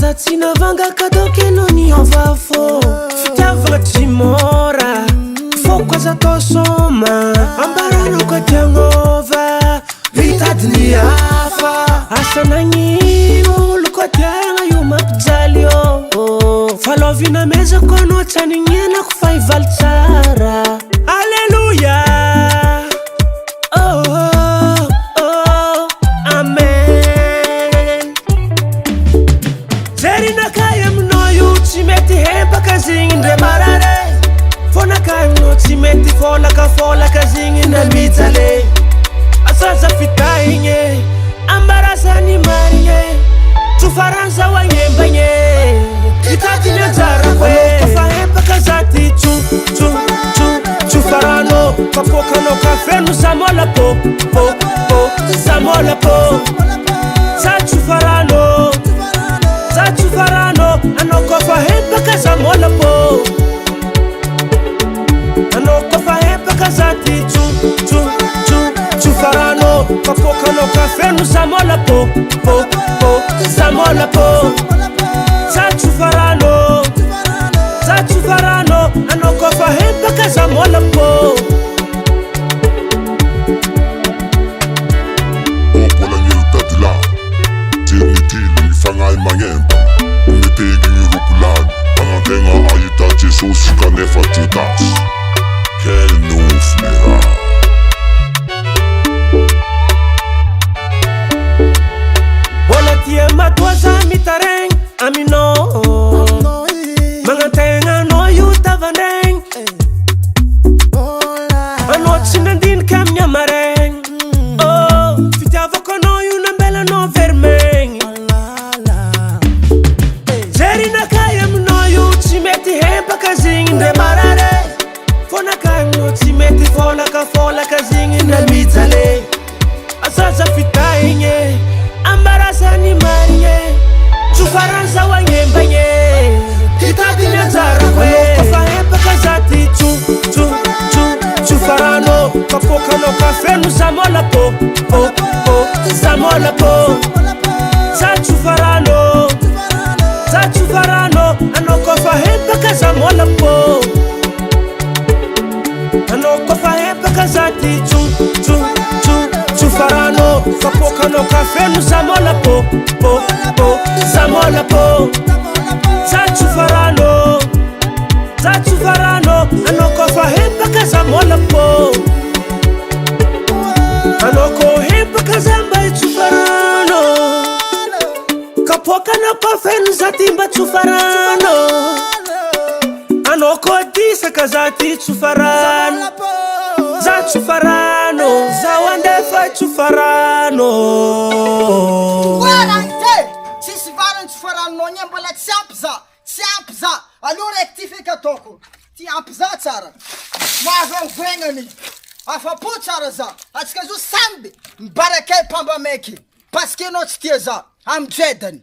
Satsina vanga kadoke no ni ovafo Fitavanga timora Fokwa za tosoma Ambarano kwa tiangova Vitadni afa Asana nyimu Lukwa tianga yuma pjalio Falovina meza kono Tani nyena kufai valtara Alleluia Zingre marare Fona kai no timeti fola ka zingina mitale Asaza fitainye Ambarasa ni marinye Tufaranza wa nyembanye Kitati nyazara kwe Kafahepa kazati Tufarano Kapoka no kafenu Samola po Samola po Sa tufarano Anoko fahepa kazamola po Anoko fahepa kazati Tufarano Kapoka no kafenu Samola po Samola po Sa tufarano Anoko fahepa kazamola po Opola nyeltatila Tirnitili fangai mangempa Umetegi Europeland Pangatenga ayita Jesus kanefa tutas Kel nufnera Bola tia matwaza mitareng Amino Mangatenga no yuta vandeng Anot sinandin kam nyamareng Fitava kono yunambela no vermeng Zerina kaya mno yuti meti hempa kazingre marare Fona kaya meti fola kazingre mitale Asaza fitainye Ambarasa ni marinye Tufaranza wa nyembanye Kitati nyazara kwe Kofa hempa kazati Tufarano Kapoka no kafenu Samola po Samola po Sa tufarano Anoko fahepa kazamola po Anoko fahepa kazati Tufarano Kapoka no kafenu Samola po Samola po Sa tufarano Anoko fahepa kazamola po Anoko hepa kazamba tufarano Kapoka na kafenu zatimba tufarano Anoko disa kazati tufarano Za tufarano Za wandefa tufarano Guarante Sisi varan tufarano Nyambola Tsiampza Allora rectifica toko Tsiampza tsara Mazan vengani Afapo tsara za Atskazu sambi Mbarake pamba meki Paske no tstieza Amjedani